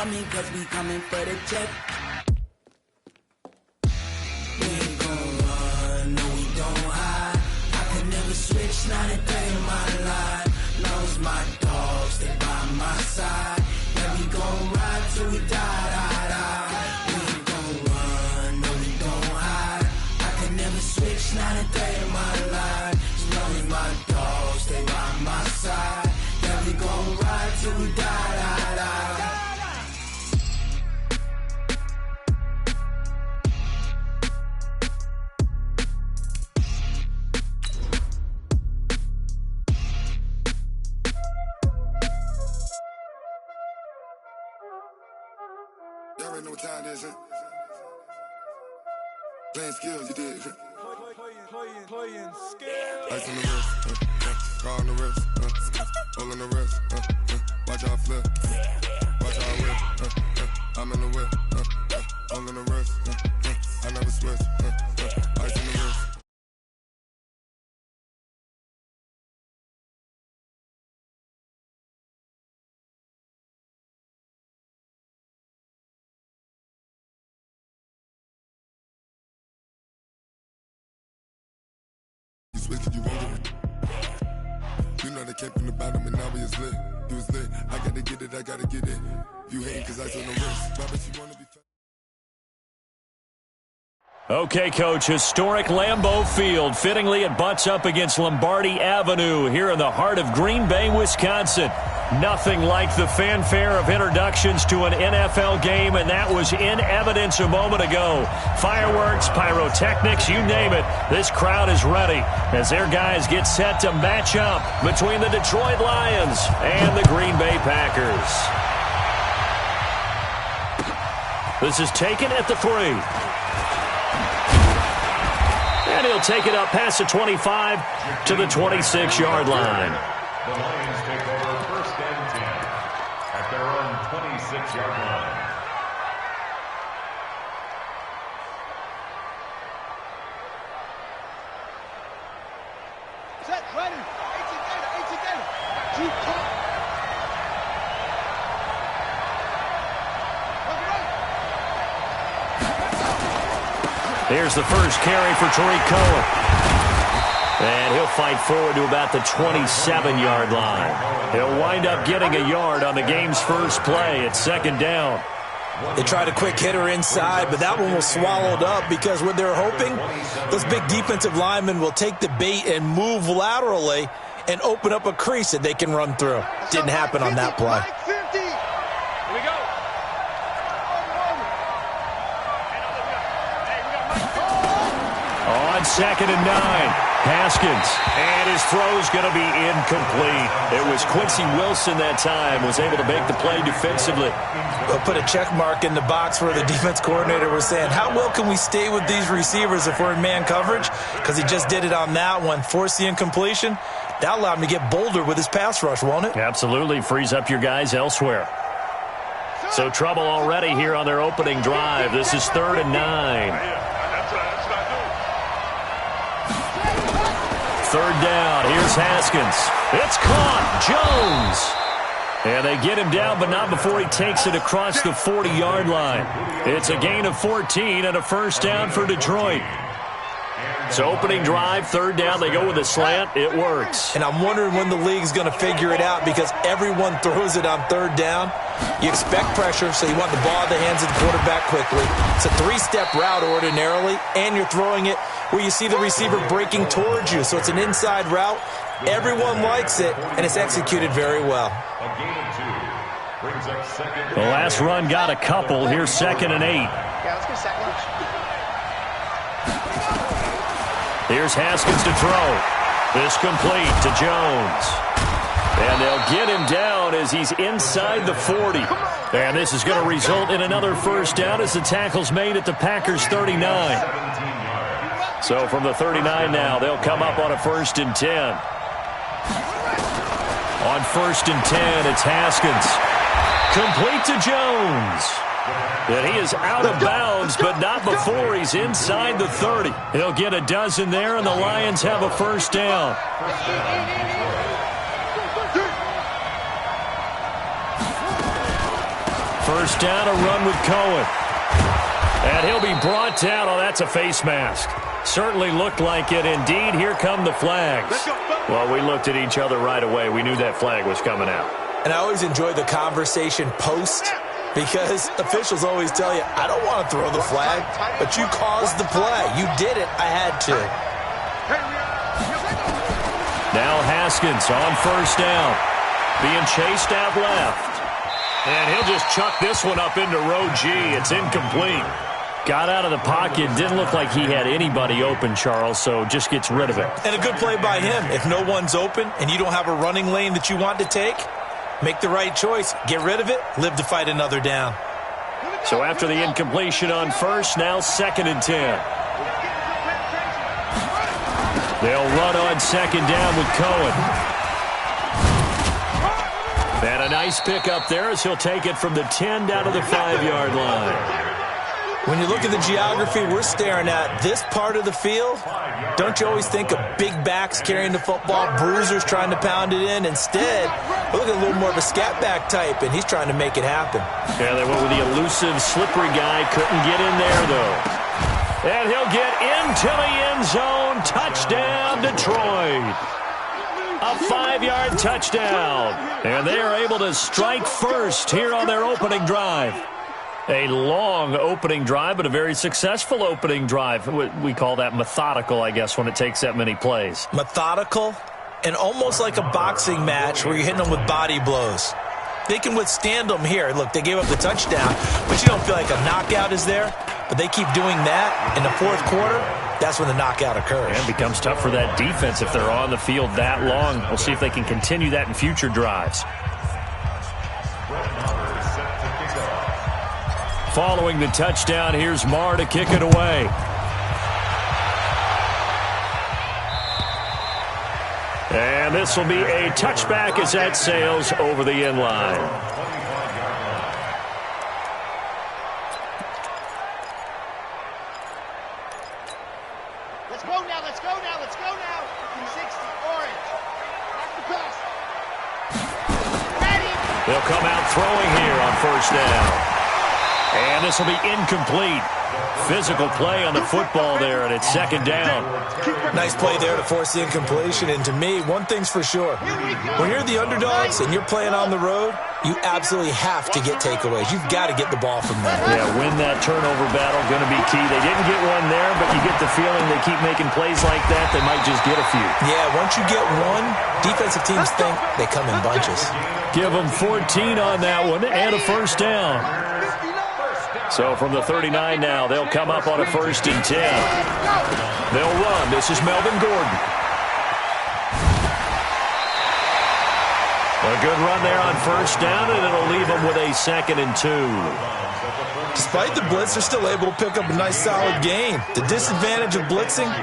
coming, cause we coming for the check. We ain't gon' run, no we don't hide. I can never switch, not a day in my life. Long as my dogs stay by my side. Yeah, we gon' ride till we die, die, die. We ain't gon' run, no we don't hide. I can never switch, not a day in my life. As long as my dogs stay by my side. Yeah, we gon' ride till we die, die, die. Y'all already know what time it is, huh? Playing skills, you did. Playing skills. Ice on the wrist, car on the wrist, hole in the wrist, watch out flip, watch out whip, I'm in the whip, hole in the wrist, I never switch, ice on the wrist. You switch if you want it. You know they came from the bottom and now we is lit. You was lit. I gotta get it, I gotta get it. You hating cause I on the wrist. Robert, you wanna be Okay, Coach, historic Lambeau Field. Fittingly, it butts up against Lombardi Avenue here in the heart of Green Bay, Wisconsin. Nothing like the fanfare of introductions to an NFL game, and that was in evidence a moment ago. Fireworks, pyrotechnics, you name it. This crowd is ready as their guys get set to match up between the Detroit Lions and the Green Bay Packers. This is taken at the 3. And he'll take it up past the 25 to the 26-yard line. The Lions take over first and 10 at their own 26-yard line. Set, ready. 18 gator. Keep coming. Here's the first carry for Tariq Cohen. And he'll fight forward to about the 27-yard line. He'll wind up getting a yard on the game's first play. It's second down. They tried a quick hitter inside, but that one was swallowed up because what they're hoping, those big defensive linemen will take the bait and move laterally and open up a crease that they can run through. Didn't happen on that play. Here we go. On second and 9. Haskins, and his throw's going to be incomplete. It was Quincy Wilson that time, was able to make the play defensively. We'll put a check mark in the box where the defense coordinator was saying, how well can we stay with these receivers if we're in man coverage? Because he just did it on that one, forced the incompletion. That allowed him to get bolder with his pass rush, won't it? Absolutely, frees up your guys elsewhere. So trouble already here on their opening drive. This is 3rd and 9. Third down, here's Haskins. It's caught, Jones. And they get him down, but not before he takes it across the 40-yard line. It's a gain of 14 and a first down for Detroit. So opening drive, third down, they go with a slant. It works. And I'm wondering when the league's going to figure it out because everyone throws it on third down. You expect pressure, so you want the ball in the hands of the quarterback quickly. It's a 3-step route ordinarily, and you're throwing it where you see the receiver breaking towards you. So it's an inside route. Everyone likes it, and it's executed very well. The last run got a couple. Here's 2nd and 8. Yeah, let's get second. Here's Haskins to throw. This complete to Jones. And they'll get him down as he's inside the 40. And this is going to result in another first down as the tackle's made at the Packers' 39. So from the 39 now, they'll come up on a 1st and 10. On 1st and 10, it's Haskins. Complete to Jones. And he is out of bounds, but not before he's inside the 30. He'll get a dozen there, and the Lions have a first down. First down, a run with Cohen. And he'll be brought down. Oh, that's a face mask. Certainly looked like it. Indeed, here come the flags. Well, we looked at each other right away. We knew that flag was coming out. And I always enjoy the conversation post because officials always tell you, I don't want to throw the flag, but you caused the play. You did it. I had to. Now Haskins on first down. Being chased out left. And he'll just chuck this one up into row G. It's incomplete. Got out of the pocket. Didn't look like he had anybody open, Charles, so just gets rid of it. And a good play by him. If no one's open and you don't have a running lane that you want to take, make the right choice. Get rid of it. Live to fight another down. So after the incompletion on first, now 2nd and 10. They'll run on 2nd down with Cohen. And a nice pick up there as he'll take it from the 10 down to the 5-yard line. When you look at the geography we're staring at, this part of the field, don't you always think of big backs carrying the football, bruisers trying to pound it in? Instead, we're looking at a little more of a scat back type, and he's trying to make it happen. Yeah, they went with the elusive, slippery guy. Couldn't get in there, though. And he'll get into the end zone. Touchdown, Detroit. A 5-yard touchdown. And they are able to strike first here on their opening drive. A long opening drive, but a very successful opening drive. We call that methodical, I guess, when it takes that many plays. Methodical and almost like a boxing match where you're hitting them with body blows. They can withstand them here. Look, they gave up the touchdown, but you don't feel like a knockout is there. But they keep doing that in the fourth quarter. That's when the knockout occurs. And it becomes tough for that defense if they're on the field that long. We'll see if they can continue that in future drives. Following the touchdown, here's Marr to kick it away. And this will be a touchback as that sails over the end line. Let's go now, let's go now, let's go now. 60, orange. Back to pass. Ready. They'll come out throwing here on first down. And this will be incomplete. Physical play on the football there, and it's 2nd down. Nice play there to force the incompletion. And to me, one thing's for sure. When you're the underdogs and you're playing on the road, you absolutely have to get takeaways. You've got to get the ball from there. Yeah, win that turnover battle, going to be key. They didn't get one there, but you get the feeling they keep making plays like that, they might just get a few. Yeah, once you get one, defensive teams think they come in bunches. Give them 14 on that one and a first down. So from the 39 now, they'll come up on a 1st and 10. They'll run. This is Melvin Gordon. A good run there on first down, and it'll leave them with a 2nd and 2. Despite the blitz, they're still able to pick up a nice solid gain. The disadvantage of blitzing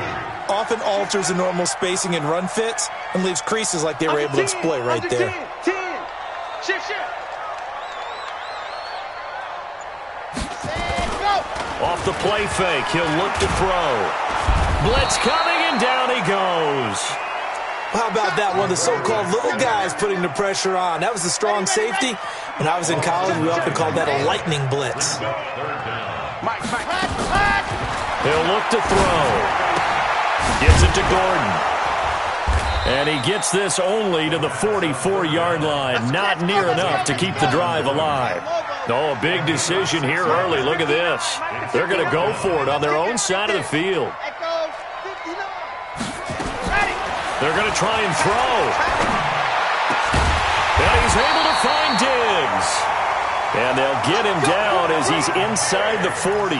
often alters the normal spacing and run fits and leaves creases like they were able to exploit right there. 10. Shift. Off the play fake, he'll look to throw. Blitz coming, and down he goes. How about that one? The so-called little guys putting the pressure on. That was the strong safety. When I was in college, we often called that a lightning blitz. He'll look to throw. Gives it to Gordon. And he gets this only to the 44-yard line. Not near enough to keep the drive alive. Oh, a big decision here early. Look at this. They're going to go for it on their own side of the field. They're going to try and throw. And he's able to find Diggs. And they'll get him down as he's inside the 40.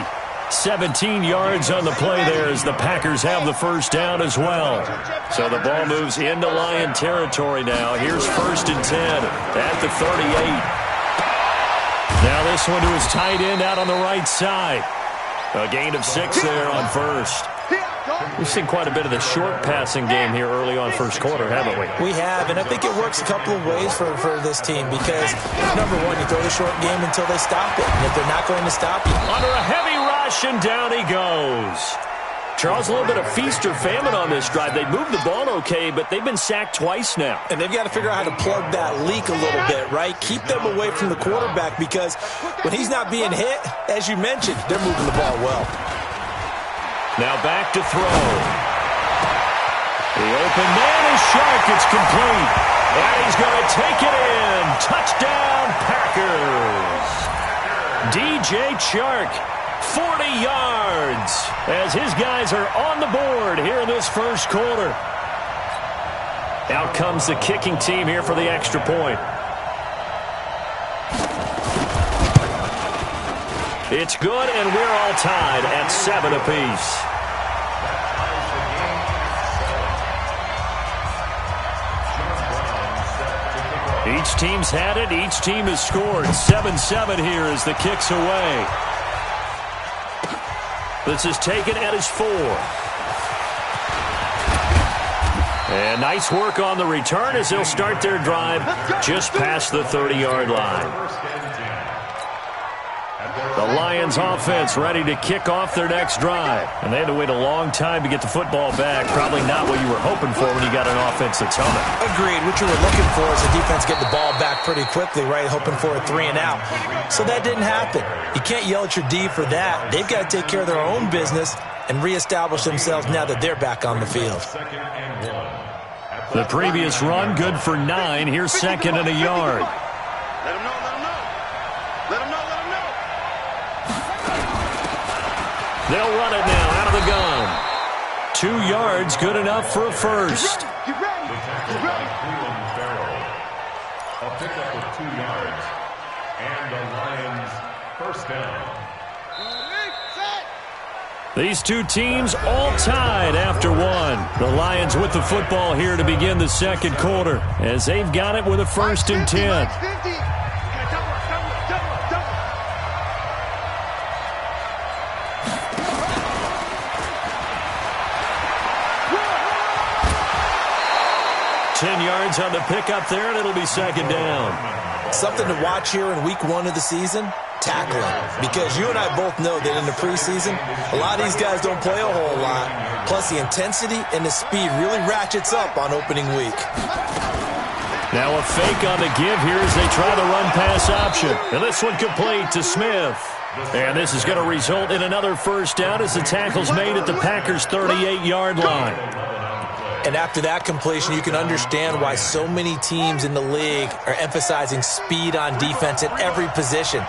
17 yards on the play there as the Packers have the first down as well. So the ball moves into Lion territory now. Here's 1st and 10 at the 38. Now this one to his tight end out on the right side. A gain of 6 there on first. We've seen quite a bit of the short passing game here early on first quarter, haven't we? We have, and I think it works a couple of ways for this team because, number one, you throw the short game until they stop it. And if they're not going to stop you. Under a heavy rush, and down he goes. Charles, a little bit of feast or famine on this drive. They moved the ball okay, but they've been sacked twice now. And they've got to figure out how to plug that leak a little bit, right? Keep them away from the quarterback because when he's not being hit, as you mentioned, they're moving the ball well. Now back to throw. The open man is Shark. It's complete. And he's going to take it in. Touchdown, Packers. DJ Chark, 40 yards, as his guys are on the board here in this first quarter. Out comes the kicking team here for the extra point. It's good, and we're all tied at 7 apiece. Each team's had it. Each team has scored. 7-7 here as the kick's away. This is taken at his 4. And nice work on the return as they'll start their drive just past the 30-yard line. The Lions offense ready to kick off their next drive. And they had to wait a long time to get the football back. Probably not what you were hoping for when you got an offense that's humming. Agreed. What you were looking for is the defense get the ball back pretty quickly, right? Hoping for a 3 and out. So that didn't happen. You can't yell at your D for that. They've got to take care of their own business and reestablish themselves now that they're back on the field. The previous run, good for 9. Here's 2nd and a yard. Let him know, let him know. Let him know, let him know. They'll run it now out of the gun. 2 yards, good enough for a first. Get ready, get ready. A pickup of 2 yards. And the Lions first down. These two teams all tied after 1. The Lions with the football here to begin the second quarter as they've got it with a 1st and 10. Yards on the pickup there, and it'll be 2nd down. Something to watch here in week 1 of the season, tackling. Because you and I both know that in the preseason, a lot of these guys don't play a whole lot. Plus, the intensity and the speed really ratchets up on opening week. Now a fake on the give here as they try the run-pass option. And this one complete to Smith. And this is going to result in another first down as the tackle's made at the Packers' 38-yard line. And after that completion, you can understand why so many teams in the league are emphasizing speed on defense at every position.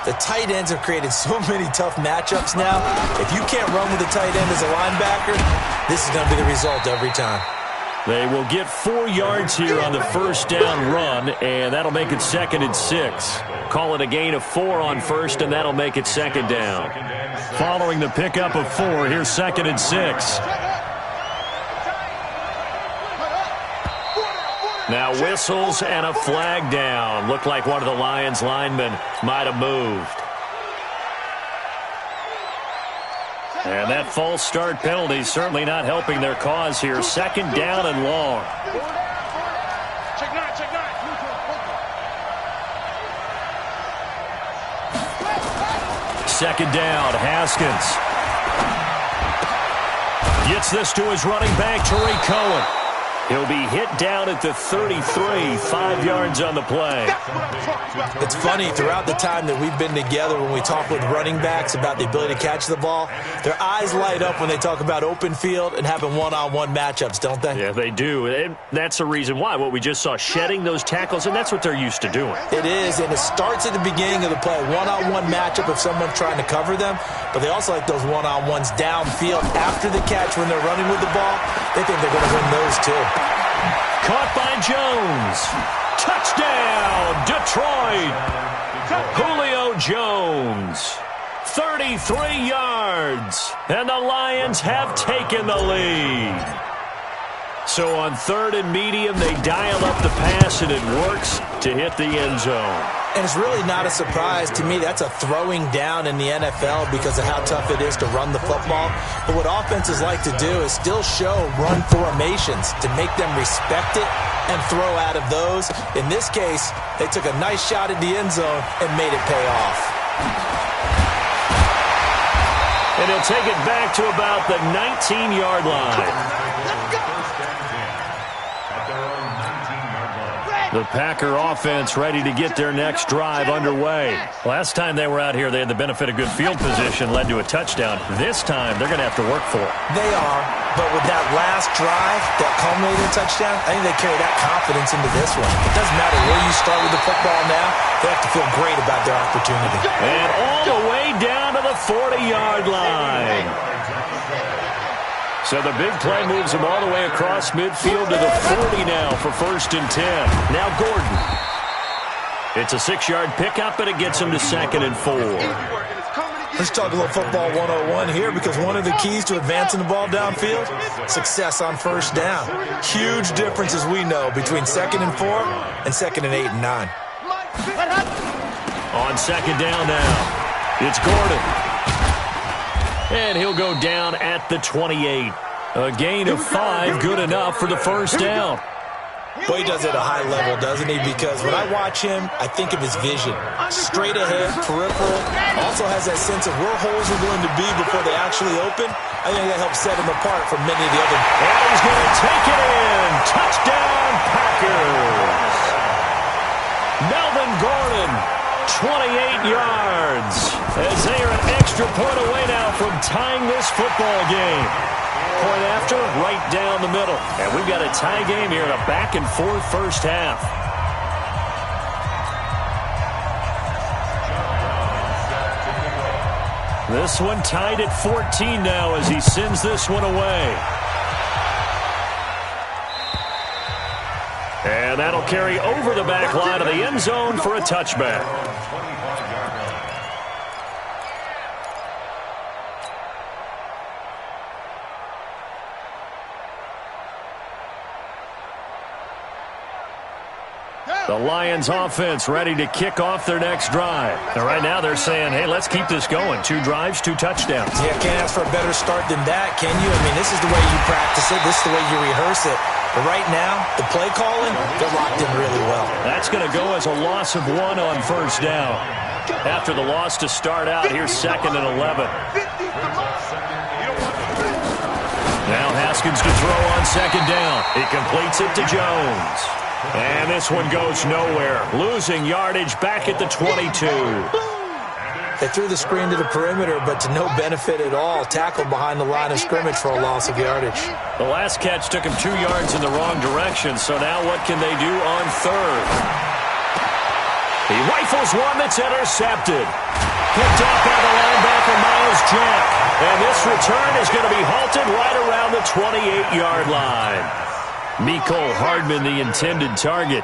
The tight ends have created so many tough matchups now. If you can't run with a tight end as a linebacker, this is going to be the result every time. They will get 4 yards here on the first down run, and that'll make it 2nd and 6. Call it a gain of 4 on first, and that'll make it 2nd down. Following the pickup of 4, here's 2nd and 6. Now whistles and a flag down. Looked like one of the Lions linemen might have moved. And that false start penalty certainly not helping their cause here. 2nd down and long. Check 9, check 9. 2nd down, Haskins. Gets this to his running back, Tariq Cohen. He'll be hit down at the 33, 5 yards on the play. It's funny, throughout the time that we've been together, when we talk with running backs about the ability to catch the ball, their eyes light up when they talk about open field and having one-on-one matchups, don't they? Yeah, they do. And that's the reason why. What we just saw, shedding those tackles, and that's what they're used to doing. It is, and it starts at the beginning of the play. One-on-one matchup of someone trying to cover them, but they also like those one-on-ones downfield after the catch when they're running with the ball. They think they're going to win those, too. Caught by Jones. Touchdown, Detroit. Julio Jones. 33 yards. And the Lions have taken the lead. So on 3rd and medium, they dial up the pass, and it works to hit the end zone. And it's really not a surprise to me. That's a throwing down in the NFL because of how tough it is to run the football. But what offenses like to do is still show run formations to make them respect it and throw out of those. In this case, they took a nice shot at the end zone and made it pay off. And he'll take it back to about the 19-yard line. The Packer offense ready to get their next drive underway. Last time they were out here, they had the benefit of good field position, led to a touchdown. This time, they're going to have to work for it. They are, but with that last drive that culminated in a touchdown, I think they carry that confidence into this one. It doesn't matter where you start with the football now. They have to feel great about their opportunity. And all the way down to the 40-yard line. So the big play moves him all the way across midfield to the 40 now for 1st and 10. Now Gordon. It's a 6-yard pickup, and it gets him to 2nd and 4. Let's talk a little football 101 here, because one of the keys to advancing the ball downfield, success on 1st down. Huge difference, as we know, between 2nd and 4 and 2nd and 8 and 9. On 2nd down now, it's Gordon. And he'll go down at the 28. A gain of 5, good enough for the 1st down. Boy, he does it at a high level, doesn't he? Because when I watch him, I think of his vision. Straight ahead, peripheral. Also has that sense of where holes are going to be before they actually open. I think that helps set him apart from many of the other. And he's going to take it in. Touchdown, Packers. Melvin Gordon, 28 yards. As they are an extra point away now from tying this football game. Point after, right down the middle. And we've got a tie game here in a back-and-forth 1st half. This one tied at 14 now as he sends this one away. And that'll carry over the back line of the end zone for a touchback. The Lions offense ready to kick off their next drive. And right now they're saying, hey, let's keep this going. 2 drives, 2 touchdowns. Yeah, can't ask for a better start than that, can you? I mean, this is the way you practice it. This is the way you rehearse it. But right now, the play calling, they're locked in really well. That's going to go as a loss of 1 on 1st down. After the loss to start out, here's 2nd and 11. Now Haskins to throw on 2nd down. He completes it to Jones. And this one goes nowhere. Losing yardage back at the 22. They threw the screen to the perimeter, but to no benefit at all. Tackled behind the line of scrimmage for a loss of yardage. The last catch took him 2 yards in the wrong direction, so now what can they do on 3rd? He rifles one that's intercepted. Picked off by the linebacker, Miles Jack. And this return is going to be halted right around the 28-yard line. Mecole Hardman, the intended target.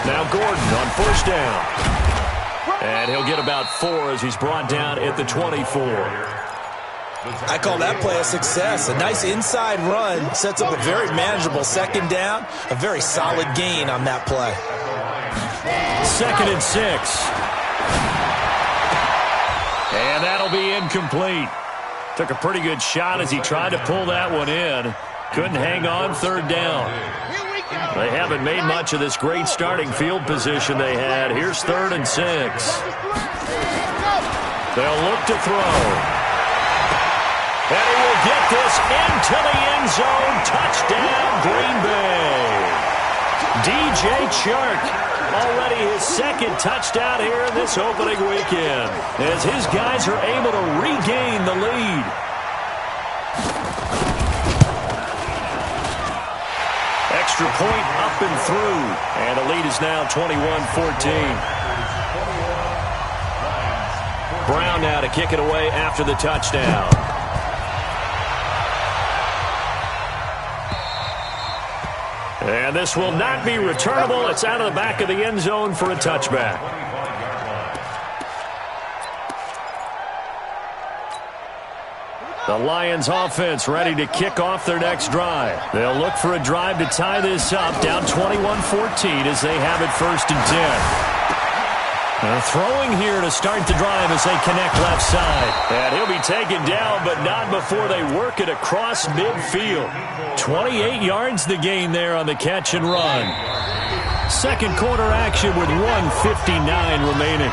Now Gordon on 1st down. And he'll get about 4 as he's brought down at the 24. I call that play a success. A nice inside run sets up a very manageable 2nd down. A very solid gain on that play. 2nd and 6. And that'll be incomplete. Took a pretty good shot as he tried to pull that one in. Couldn't hang on 3rd down. They haven't made much of this great starting field position they had. Here's 3rd and 6. They'll look to throw. And he will get this into the end zone. Touchdown, Green Bay. DJ Chark, already his 2nd touchdown here in this opening weekend, as his guys are able to regain the lead. Extra point up and through, and the lead is now 21-14. Brown now to kick it away after the touchdown. And this will not be returnable. It's out of the back of the end zone for a touchback. The Lions offense ready to kick off their next drive. They'll look for a drive to tie this up, down 21-14 as they have it 1st and 10. Throwing here to start the drive as they connect left side. And he'll be taken down, but not before they work it across midfield. 28 yards the gain there on the catch and run. 2nd quarter action with 1:59 remaining.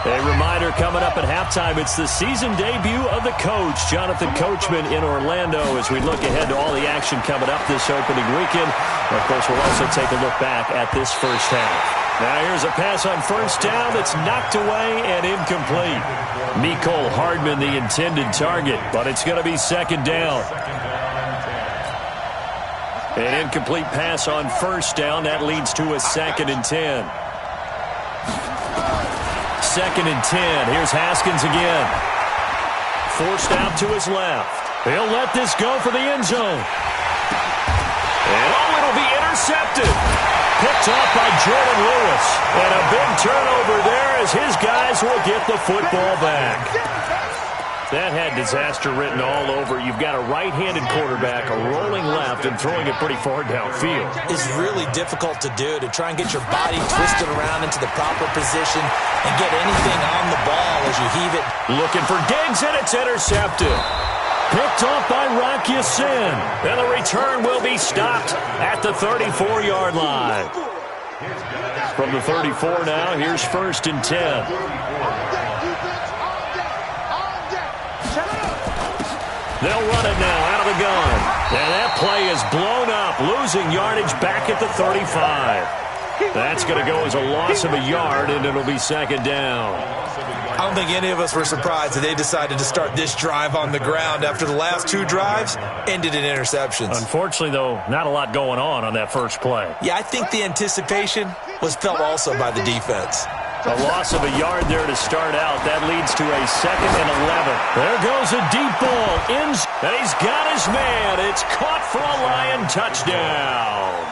A reminder coming up at halftime, it's the season debut of the coach, Jonathan Coachman in Orlando, as we look ahead to all the action coming up this opening weekend. Of course, we'll also take a look back at this first half. Now here's a pass on first down that's knocked away and incomplete. Mecole Hardman the intended target, but it's going to be second down. An incomplete pass on first down. That leads to a 2nd and 10. 2nd and 10. Here's Haskins again. Forced out to his left. He'll let this go for the end zone. And it'll be intercepted. Picked off by Jordan Lewis. And a big turnover there as his guys will get the football back. That had disaster written all over. You've got a right-handed quarterback, a rolling left, and throwing it pretty far downfield. It's really difficult to do, to try and get your body twisted around into the proper position and get anything on the ball as you heave it. Looking for Diggs, and it's intercepted. Picked off by Rock Ya-Sin. And the return will be stopped at the 34-yard line. From the 34 now, here's 1st and 10. They'll run it now out of the gun. And that play is blown up, losing yardage back at the 35. That's going to go as a loss of a yard, and it'll be 2nd down. I don't think any of us were surprised that they decided to start this drive on the ground after the last 2 drives ended in interceptions. Unfortunately, though, not a lot going on that first play. Yeah, I think the anticipation was felt also by the defense. A loss of a yard there to start out. That leads to a 2nd and 11. There goes a deep ball. And he's got his man. It's caught for a Lion touchdown.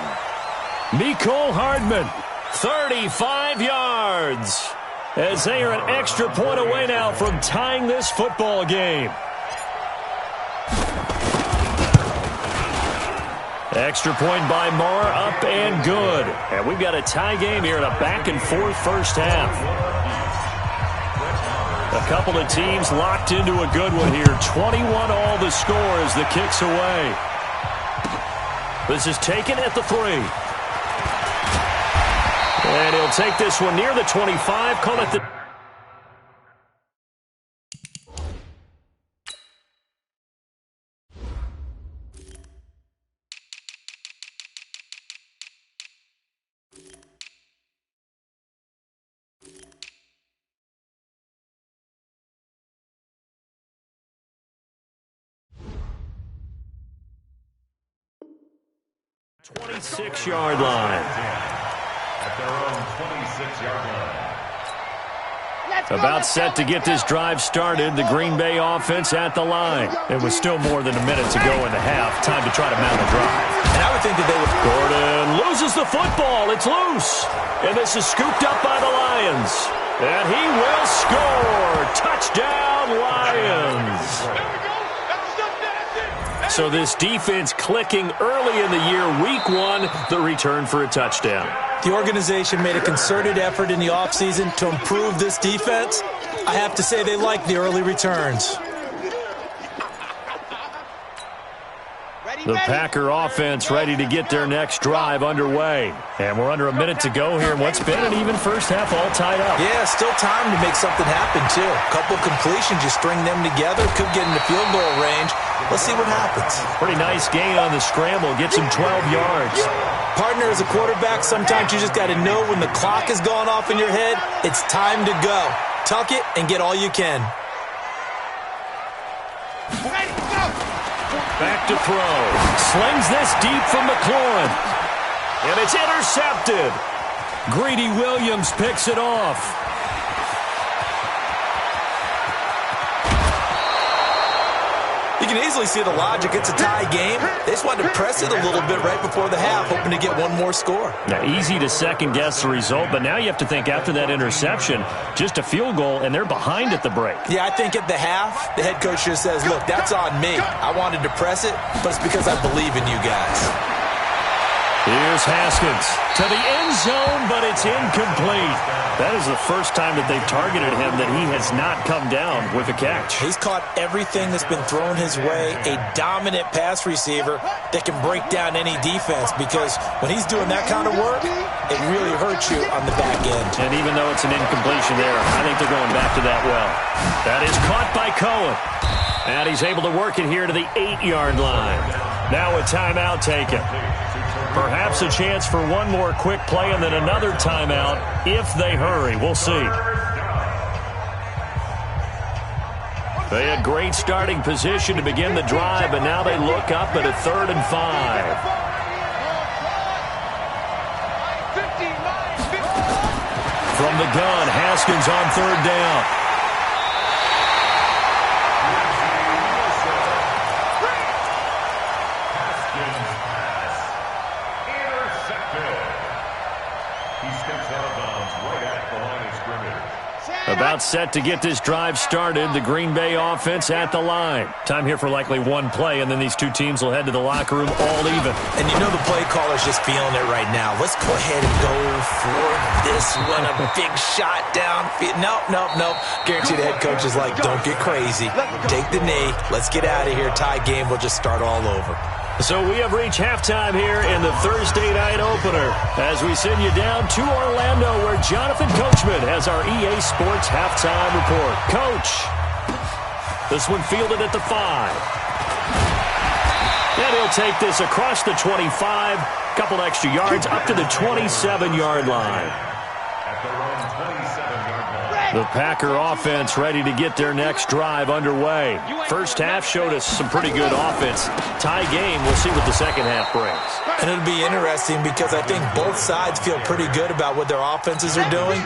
Mecole Hardman, 35 yards. As they are an extra point away now from tying this football game. Extra point by Marr, up and good. And we've got a tie game here in a back-and-forth first half. A couple of teams locked into a good one here. 21 all the score as the kick's away. This is taken at the 3. And he'll take this one near the 25, call it the... .26-yard line. At their own 26-yard line. About set to get this drive started. The Green Bay offense at the line. It was still more than a minute to go in the half. Time to try to mount a drive. And I would think that they would... Gordon loses the football. It's loose. And this is scooped up by the Lions. And he will score. Touchdown, Lions. So this defense clicking early in the year. Week 1, the return for a touchdown. The organization made a concerted effort in the offseason to improve this defense. I have to say they like the early returns. The Packer offense ready to get their next drive underway. And we're under a minute to go here in what's been an even first half, all tied up. Yeah, still time to make something happen, too. A couple completions, you string them together, could get into field goal range. Let's see what happens. Pretty nice gain on the scramble. Gets him 12 yards. Partner, as a quarterback, sometimes you just got to know when the clock has gone off in your head, it's time to go. Tuck it and get all you can. Back to throw. Slings this deep from McLaurin. And it's intercepted. Greedy Williams picks it off. You can easily see the logic. It's a tie game. They just wanted to press it a little bit right before the half, hoping to get one more score. Now, easy to second-guess the result, but now you have to think after that interception, just a field goal, and they're behind at the break. Yeah, I think at the half, the head coach just says, look, that's on me. I wanted to press it, but it's because I believe in you guys. Here's Haskins to the end zone, but it's incomplete. That is the first time that they've targeted him that he has not come down with a catch. He's caught everything that's been thrown his way, a dominant pass receiver that can break down any defense, because when he's doing that kind of work, it really hurts you on the back end. And even though it's an incompletion there, I think they're going back to that well. That is caught by Cohen. And he's able to work it here to the 8-yard line. Now a timeout taken. Perhaps a chance for one more quick play and then another timeout if they hurry. We'll see. They had great starting position to begin the drive, but now they look up at a 3rd and 5. From the gun, Haskins on 3rd down. About set to get this drive started. The Green Bay offense at the line. Time here for likely one play, and then these two teams will head to the locker room all even. And you know the play caller's just feeling it right now. Let's go ahead and go for this one. A big shot downfield. Nope. Guarantee the head coach is like, don't get crazy. Take the knee. Let's get out of here. Tie game. We'll just start all over. So we have reached halftime here in the Thursday night opener as we send you down to Orlando where Jonathan Coachman has our EA Sports halftime report. Coach, this one fielded at the 5. And he'll take this across the 25, couple extra yards up to the 27-yard line. The Packer offense ready to get their next drive underway. First half showed us some pretty good offense. Tie game, we'll see what the second half brings. And it'll be interesting because I think both sides feel pretty good about what their offenses are doing.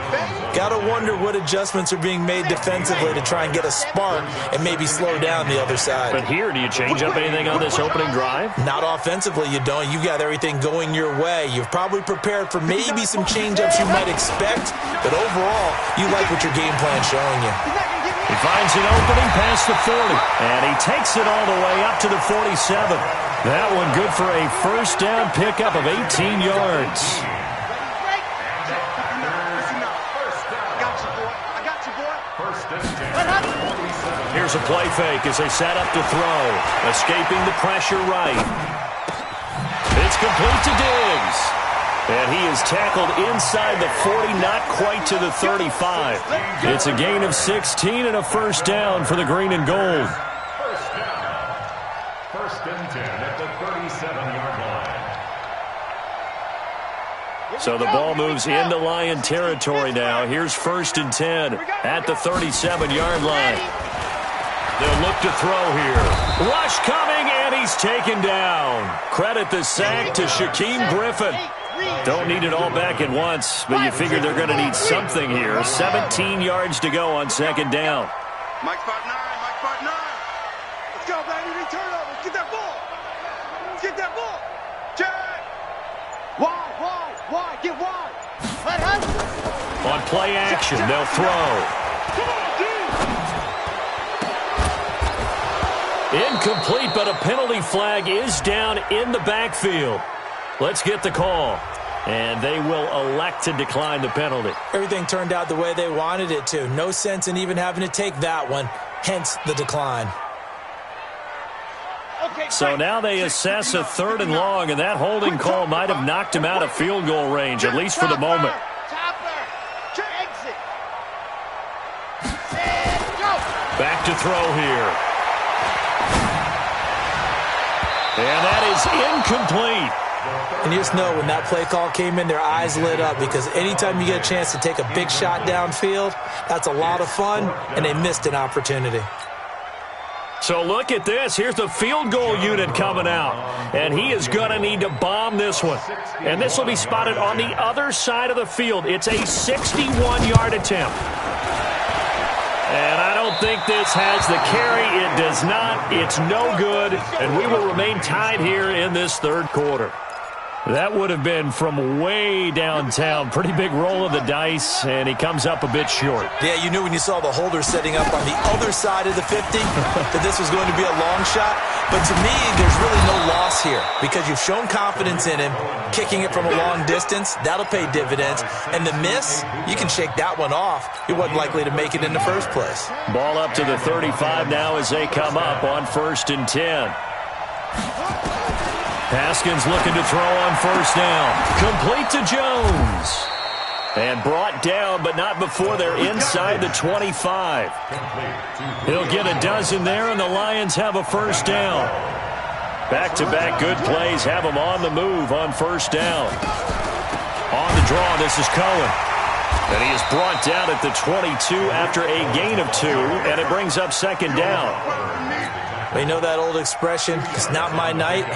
Got to wonder what adjustments are being made defensively to try and get a spark and maybe slow down the other side. But here, do you change up anything on this opening drive? Not offensively, you don't. You got everything going your way. You've probably prepared for maybe some change-ups you might expect, but overall, you like what your game plan showing you. He finds an opening past the 40, and he takes it all the way up to the 47. That one good for a first down pickup of 18 yards. Here's a play fake as they set up to throw. Escaping the pressure right. It's complete to Diggs. And he is tackled inside the 40, not quite to the 35. It's a gain of 16 and a first down for the green and gold. First and 10 at the 37-yard line. So the ball moves into Lion territory now. Here's first and 10 at the 37-yard line. They'll look to throw here. Rush coming, and he's taken down. Credit the sack to Shaquem Griffin. Don't need it all back at once, but you figure they're going to need something here. 17 yards to go on second down. Mike spot 9. Let's go, baby. Return over. Get that ball. Get that ball. Jack. Wide. Get wide. On play action, they'll throw. Incomplete, but a penalty flag is down in the backfield. Let's get the call. And they will elect to decline the penalty. Everything turned out the way they wanted it to. No sense in even having to take that one. Hence the decline. So now they assess a 3rd and long, and that holding call might have knocked him out of field goal range, at least for the moment. Back to throw here. And that is incomplete. And you just know when that play call came in, their eyes lit up, because anytime you get a chance to take a big shot downfield, that's a lot of fun, and they missed an opportunity. So look at this. Here's the field goal unit coming out, and he is going to need to bomb this one. And this will be spotted on the other side of the field. It's a 61-yard attempt. And I don't think this has the carry. It does not. It's no good. And we will remain tied here in this third quarter. That would have been from way downtown. Pretty big roll of the dice, and he comes up a bit short. Yeah, you knew when you saw the holder setting up on the other side of the 50 that this was going to be a long shot. But to me, there's really no loss here because you've shown confidence in him. Kicking it from a long distance, that'll pay dividends. And the miss, you can shake that one off. He wasn't likely to make it in the first place. Ball up to the 35 now as they come up on 1st and 10. Haskins looking to throw on 1st down. Complete to Jones. And brought down, but not before they're inside the 25. He'll get a dozen there, and the Lions have a 1st down. Back-to-back good plays have them on the move on 1st down. On the draw, this is Cohen. And he is brought down at the 22 after a gain of 2, and it brings up 2nd down. Well, you know that old expression, it's not my night.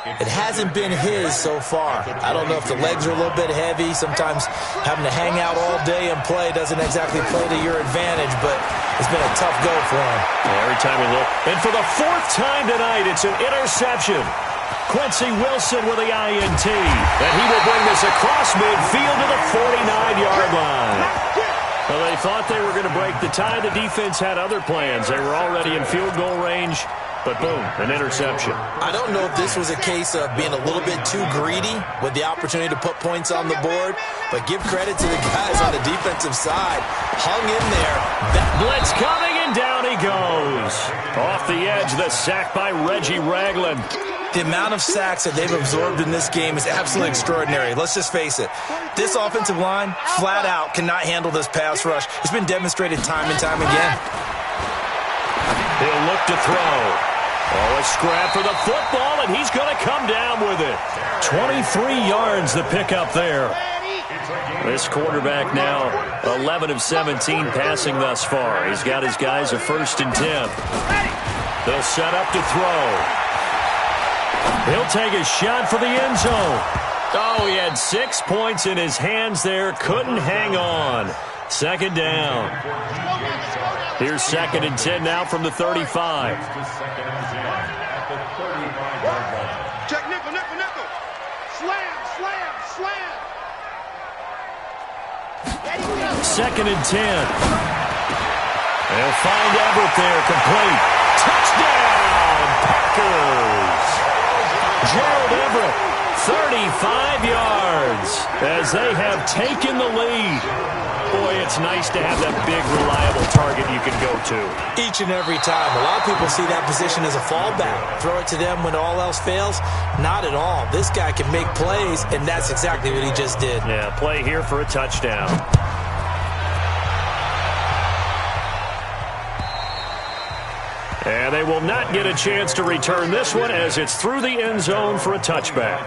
It hasn't been his so far. I don't know if the legs are a little bit heavy. Sometimes having to hang out all day and play doesn't exactly play to your advantage, but it's been a tough go for him. Every time we look. And for the 4th time tonight, it's an interception. Quincy Wilson with the INT. And he will bring this across midfield to the 49-yard line. Well, they thought they were going to break the tie. The defense had other plans. They were already in field goal range. But boom, an interception. I don't know if this was a case of being a little bit too greedy with the opportunity to put points on the board, but give credit to the guys on the defensive side. Hung in there. Blitz coming, and down he goes. Off the edge, the sack by Reggie Ragland. The amount of sacks that they've absorbed in this game is absolutely extraordinary. Let's just face it. This offensive line, flat out, cannot handle this pass rush. It's been demonstrated time and time again. He'll look to throw. Oh, a scrap for the football, and he's going to come down with it. 23 yards the pickup there. This quarterback now 11 of 17 passing thus far. He's got his guys a 1st and 10. They'll set up to throw. He'll take a shot for the end zone. Oh, he had 6 points in his hands there. Couldn't hang on. 2nd down. Here's 2nd and 10 now from the 35. Check nickel, nickel, nickel. Slam, slam, slam. 2nd and 10. They'll find Everett there, complete. Touchdown, Packers. Gerald Everett, 35 yards as they have taken the lead. Boy, it's nice to have that big, reliable target you can go to. Each and every time. A lot of people see that position as a fallback. Throw it to them when all else fails. Not at all. This guy can make plays, and that's exactly what he just did. Yeah, play here for a touchdown. And they will not get a chance to return this one as it's through the end zone for a touchback.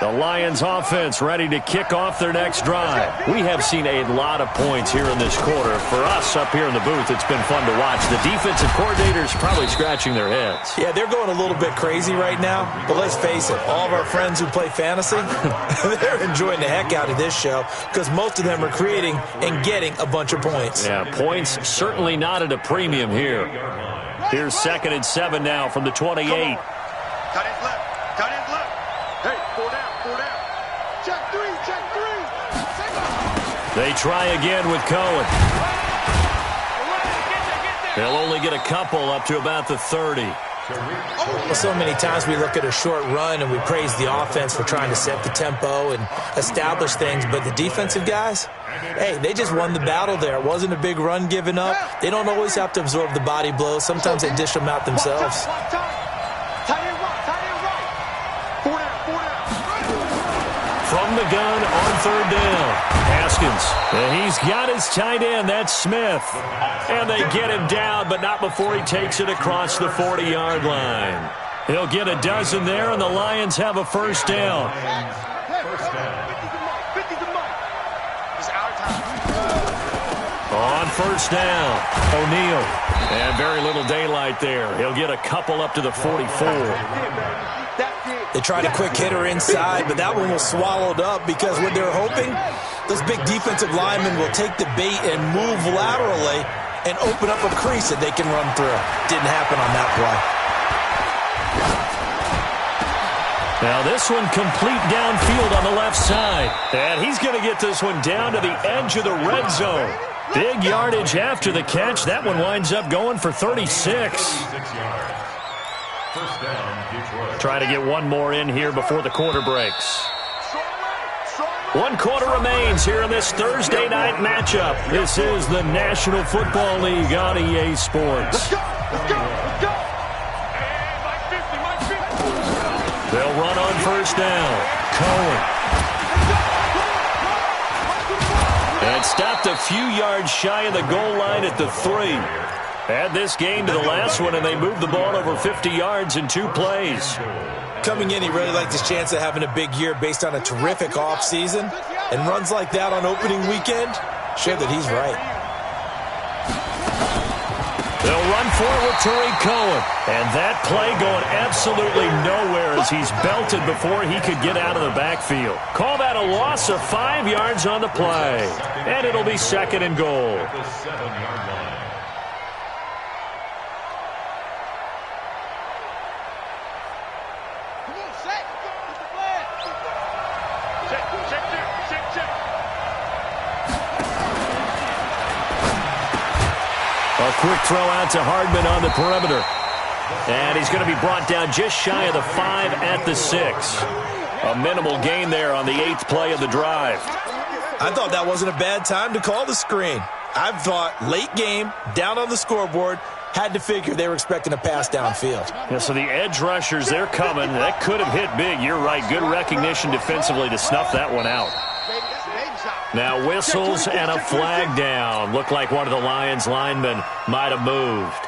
The Lions offense ready to kick off their next drive. We have seen a lot of points here in this quarter. For us up here in the booth, it's been fun to watch. The defensive coordinators probably scratching their heads. Yeah, they're going a little bit crazy right now. But let's face it, all of our friends who play fantasy, they're enjoying the heck out of this show because most of them are creating and getting a bunch of points. Yeah, points certainly not at a premium here. Here's 2nd and 7 now from the 28. Cut in left. Cut in left. Hey, 4 down, 4 down. Check 3, check 3. They try again with Cohen. They'll only get a couple up to about the 30. Well, so many times we look at a short run and we praise the offense for trying to set the tempo and establish things, but the defensive guys, hey, they just won the battle there. It wasn't a big run given up. They don't always have to absorb the body blows. Sometimes they dish them out themselves. From the gun on 3rd down. Haskins. And he's got his tight end. That's Smith. And they get him down, but not before he takes it across the 40-yard line. He'll get a dozen there, and the Lions have a 1st down. On 1st down, O'Neal. And very little daylight there. He'll get a couple up to the 44. They tried a quick hitter inside, but that one was swallowed up because what they're hoping, those big defensive linemen will take the bait and move laterally and open up a crease that they can run through. Didn't happen on that play. Now this one complete downfield on the left side. And he's going to get this one down to the edge of the red zone. Big yardage after the catch. That one winds up going for 36. Try to get one more in here before the quarter breaks. 1 quarter remains here in this Thursday night matchup. This is the National Football League on EA Sports. They'll run on first down. Cohen. And stopped a few yards shy of the goal line at the 3. Add this game to the last one, and they moved the ball over 50 yards in 2 plays. Coming in, he really liked his chance of having a big year based on a terrific offseason. And runs like that on opening weekend show that he's right. They'll run forward Tariq Cohen. And that play going absolutely nowhere as he's belted before he could get out of the backfield. Call that a loss of 5 yards on the play. And it'll be 2nd and goal. A quick throw out to Hardman on the perimeter. And he's going to be brought down just shy of the 5 at the 6. A minimal gain there on the 8th play of the drive. I thought that wasn't a bad time to call the screen. I thought late game, down on the scoreboard, had to figure they were expecting a pass downfield. Yeah, so the edge rushers, they're coming. That could have hit big. You're right. Good recognition defensively to snuff that one out. Now whistles and a flag down. Looked like one of the Lions linemen might have moved.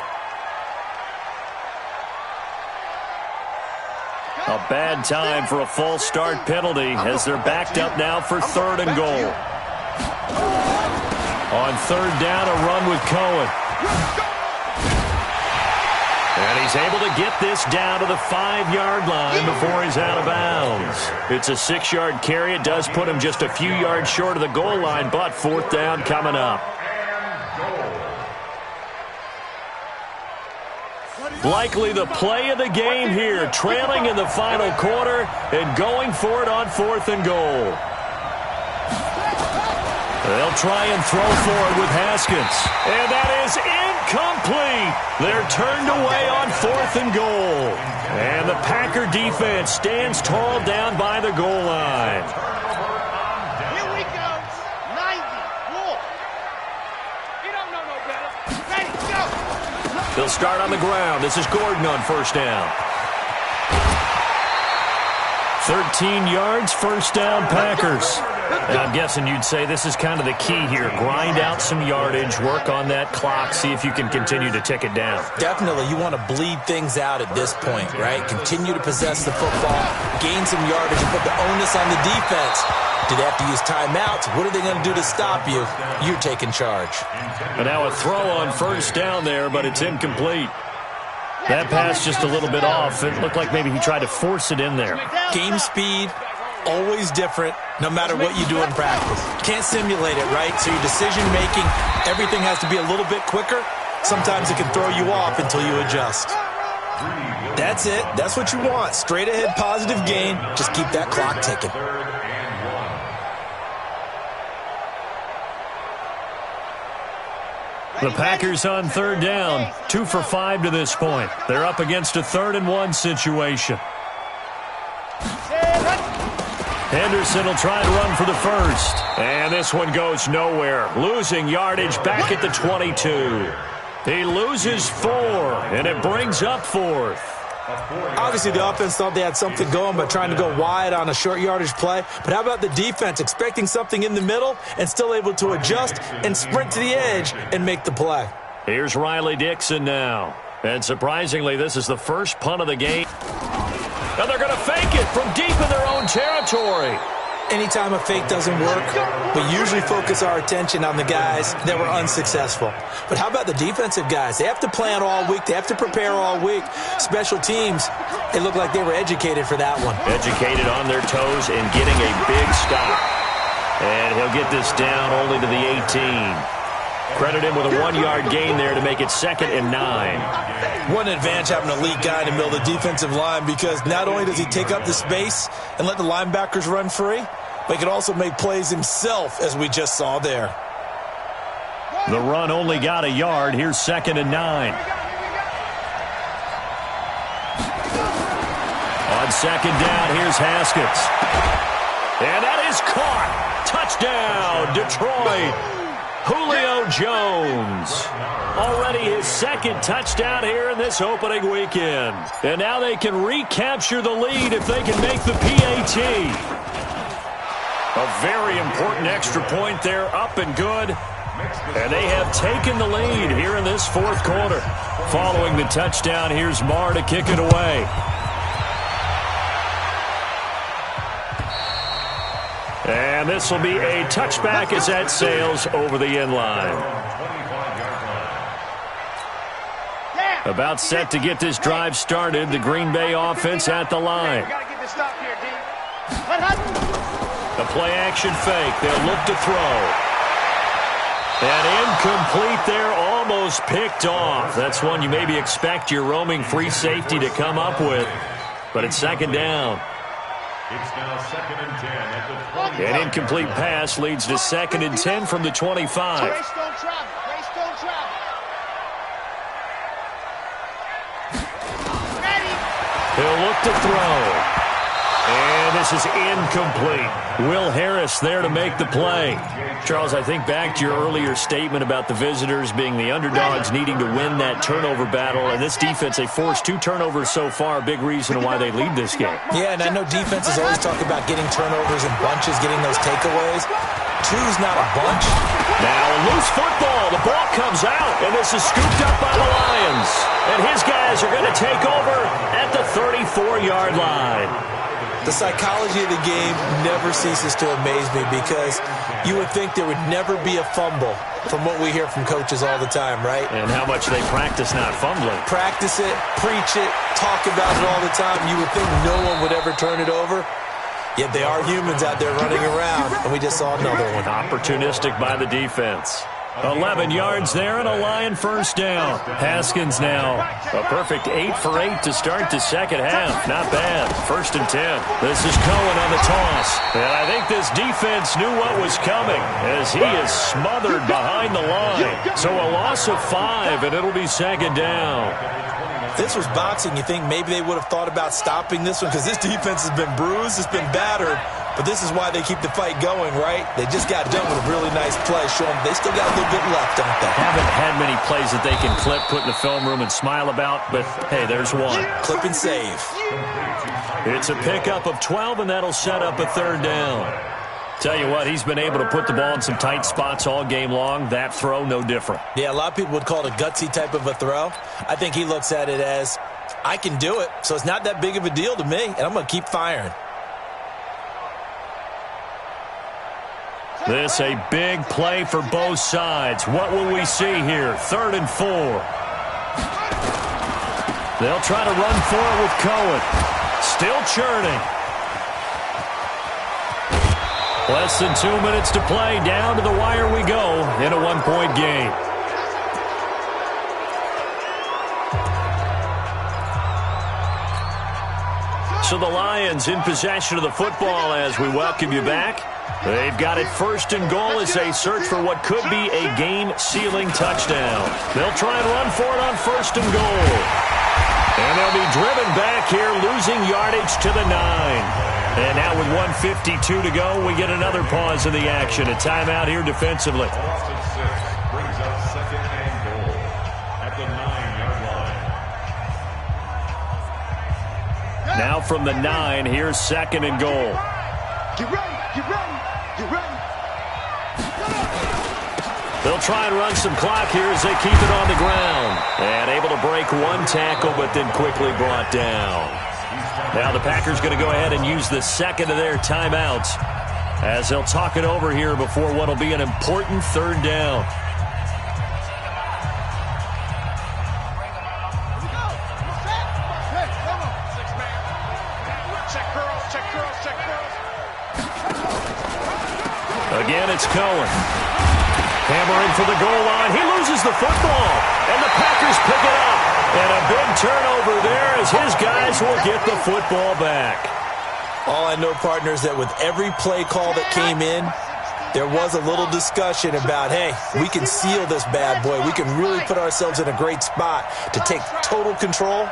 A bad time for a false start penalty as they're backed up now for 3rd and goal. On 3rd down, a run with Cohen. And he's able to get this down to the 5-yard line before he's out of bounds. It's a 6-yard carry. It does put him just a few yards short of the goal line, but 4th down coming up. Likely the play of the game here, trailing in the final quarter and going for it on 4th and goal. They'll try and throw for it with Haskins. And that is incomplete. They're turned away on 4th and goal. And the Packer defense stands tall down by the goal line. Here we go. 90. You don't know no better. Ready, go. They'll start on the ground. This is Gordon on 1st down. 13 yards, 1st down, Packers. And I'm guessing you'd say this is kind of the key here. Grind out some yardage, work on that clock, see if you can continue to tick it down. Definitely, you want to bleed things out at this point, right? Continue to possess the football, gain some yardage, and put the onus on the defense. Do they have to use timeouts? What are they going to do to stop you? You're taking charge. And now a throw on 1st down there, but it's incomplete. That pass just a little bit off. It looked like maybe he tried to force it in there. Game speed, always different, no matter what you do in practice. Can't simulate it, right? So your decision-making, everything has to be a little bit quicker. Sometimes it can throw you off until you adjust. That's it. That's what you want. Straight ahead, positive gain. Just keep that clock ticking. The Packers on 3rd down, 2 for 5 to this point. They're up against a 3rd and 1 situation. Henderson will try to run for the 1st. And this one goes nowhere. Losing yardage back at the 22. He loses 4, and it brings up 4th. Obviously, the offense thought they had something going by trying to go wide on a short yardage play. But how about the defense expecting something in the middle and still able to adjust and sprint to the edge and make the play? Here's Riley Dixon now. And surprisingly, this is the first punt of the game. And they're going to fake it from deep in their own territory. anytime a fake doesn't work, we usually focus our attention on the guys that were unsuccessful. But how about the defensive guys? They have to plan all week. They have to prepare all week. Special teams, they look like they were educated for that one. Educated on their toes and getting a big stop. And he'll get this down only to the 18. Credit him with a 1-yard gain there to make it 2nd and 9. What an advantage having an elite guy in the middle of the defensive line, because not only does he take up the space and let the linebackers run free, but he can also make plays himself, as we just saw there. The run only got a yard. Here's 2nd and 9. On 2nd down, here's Haskins. And that is caught. Touchdown, Detroit. Julio Jones. Already his 2nd touchdown here in this opening weekend. And now they can recapture the lead if they can make the PAT. A very important extra point there, up and good. And they have taken the lead here in this 4th quarter. Following the touchdown, here's Marr to kick it away. And this will be a touchback as that sails over the end line. About set to get this drive started. The Green Bay offense at the line. The play action fake. They'll look to throw. And incomplete there, almost picked off. That's one you maybe expect your roaming free safety to come up with. But it's 2nd down. It's now 2nd and 10 at the 20. An incomplete pass leads to 2nd and 10 from the 25. Race don't travel. Race don't travel. Ready. He'll look to throw. And this is incomplete. Will Harris there to make the play. Charles, I think back to your earlier statement about the visitors being the underdogs needing to win that turnover battle. And this defense, they forced 2 turnovers so far. Big reason why they lead this game. Yeah, and I know defenses always talk about getting turnovers in bunches, getting those takeaways. 2's not a bunch. Now a loose football. The ball comes out, and this is scooped up by the Lions. And his guys are going to take over at the 34-yard line. The psychology of the game never ceases to amaze me, because you would think there would never be a fumble from what we hear from coaches all the time, right? And how much they practice not fumbling. Practice it, preach it, talk about it all the time. You would think no one would ever turn it over. Yet they are humans out there running around, and we just saw another one. Opportunistic by the defense. 11 yards there and a Lion first down. Haskins now a perfect 8 for 8 to start the second half. Not bad. 1st and 10. This is Cohen on the toss. And I think this defense knew what was coming as he is smothered behind the line. So a loss of 5, and it'll be 2nd down. If this was boxing, you think maybe they would have thought about stopping this one, because this defense has been bruised, it's been battered. But this is why they keep the fight going, right? They just got done with a really nice play. Show them they still got a little bit left, don't they? Haven't had many plays that they can clip, put in the film room, and smile about. But, hey, there's one. Clip and save. It's a pickup of 12, and that'll set up a 3rd down. Tell you what, he's been able to put the ball in some tight spots all game long. That throw, no different. Yeah, a lot of people would call it a gutsy type of a throw. I think he looks at it as, I can do it, so it's not that big of a deal to me, and I'm going to keep firing. This a big play for both sides. What will we see here? 3rd and 4. They'll try to run for it with Cohen. Still churning. Less than 2 minutes to play. Down to the wire we go in a 1-point game. So the Lions in possession of the football as we welcome you back. They've got it 1st and goal as they search for what could be a game-sealing touchdown. They'll try and run for it on 1st and goal. And they'll be driven back here, losing yardage to the 9. And now with 1:52 to go, we get another pause in the action. A timeout here defensively. Boston 6 brings up 2nd and goal at the 9-yard line. Now from the 9, here's 2nd and goal. Get ready, get ready, get ready. They'll try and run some clock here as they keep it on the ground. And able to break one tackle, but then quickly brought down. Now the Packers going to go ahead and use the 2nd of their timeouts. as they'll talk it over here before what will be an important third down. Again, it's Cohen. Hammering for the goal line. He loses the football, and the Packers pick it up. And a big turnover there as his guys will get the football back. All I know, partners, that with every play call that came in, there was a little discussion about, hey, we can seal this bad boy. We can really put ourselves in a great spot to take total control.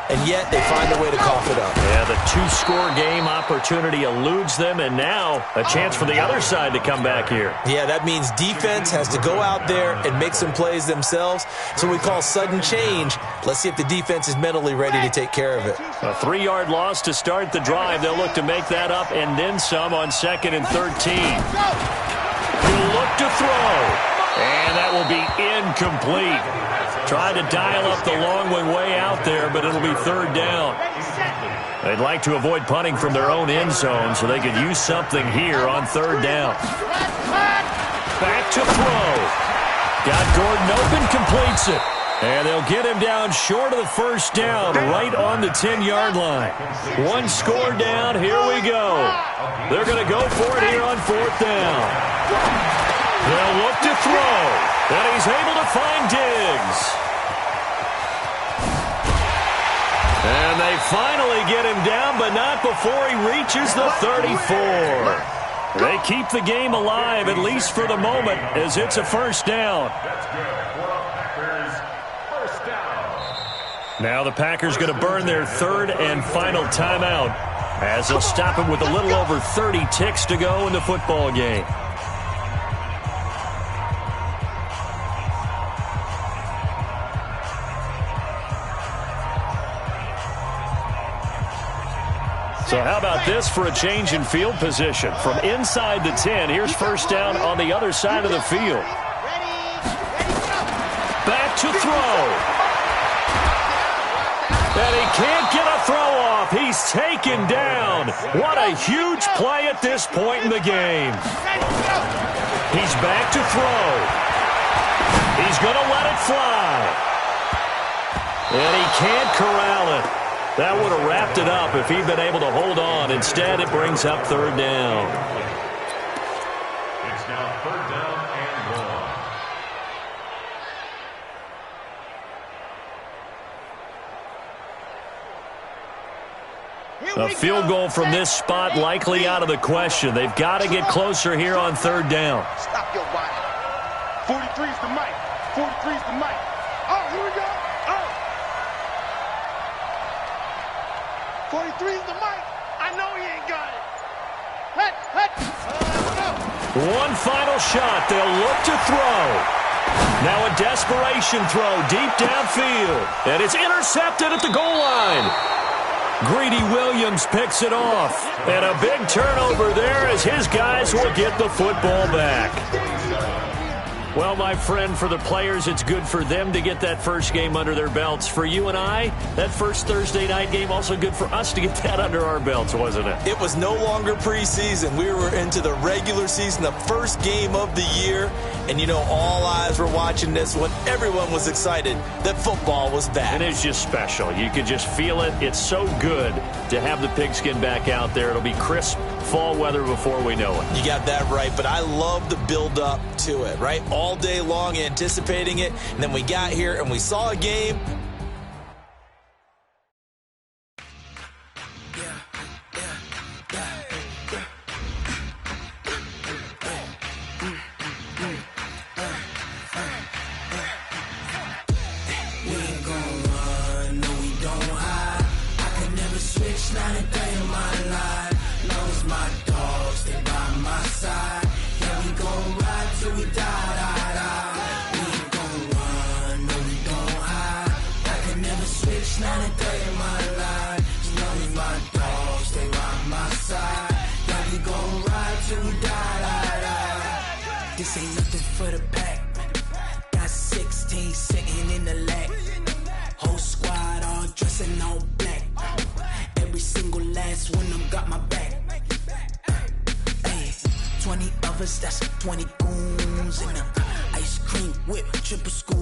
And yet they find a way to cough it up. Yeah, the 2-score game opportunity eludes them, and now a chance for the other side to come back here. Yeah, that means defense has to go out there and make some plays themselves. So we call sudden change. Let's see if the defense is mentally ready to take care of it. A 3-yard loss to start the drive. They'll look to make that up and then some on 2nd and 13. He'll look to throw, and that will be incomplete. Tried to dial up the long way out there, but it'll be third down. They'd like to avoid punting from their own end zone so they could use something here on third down. Back to throw. Got Gordon open, completes it. And they'll get him down short of the first down, right on the 10-yard line. 1 score down, here we go. They're going to go for it here on 4th down. They'll look to throw. And he's able to find Diggs. And they finally get him down, but not before he reaches the 34. They keep the game alive, at least for the moment, as it's a first down. That's good for the Packers. First down. Now the Packers going to burn their 3rd and final timeout, as they'll stop it with a little over 30 ticks to go in the football game. So how about this for a change in field position? From inside the 10, here's first down on the other side of the field. Back to throw. And he can't get a throw off. He's taken down. What a huge play at this point in the game. He's back to throw. He's going to let it fly. And he can't corral it. That would have wrapped it up if he'd been able to hold on. Instead, it brings up third down. It's now third down and 1. A field goal from this spot likely out of the question. They've got to get closer here on third down. Stop your whining. 43's the mic. 43's the mic. Oh, here we go. Oh. 43's the mic. I know he ain't got it. One final shot. They'll look to throw. Now a desperation throw deep downfield. And it's intercepted at the goal line. Greedy Williams picks it off. And a big turnover there as his guys will get the football back. Well, my friend, for the players, it's good for them to get that first game under their belts. For you and I, that first Thursday night game, also good for us to get that under our belts, wasn't it? It was no longer preseason. We were into the regular season, the first game of the year. And, you know, all eyes were watching this when everyone was excited that football was back. And it's just special. You could just feel it. It's so good to have the pigskin back out there. It'll be crisp fall weather before we know it. You got that right, but I love the build-up to it, right? All day long anticipating it, and then we got here and we saw a game. This ain't nothing for the pack. Got 16 sitting in the lag. Whole squad all dressing all black. Every single last one of them got my back. Hey, lovers, that's 20 goons in them. Ice cream whip, triple scoop.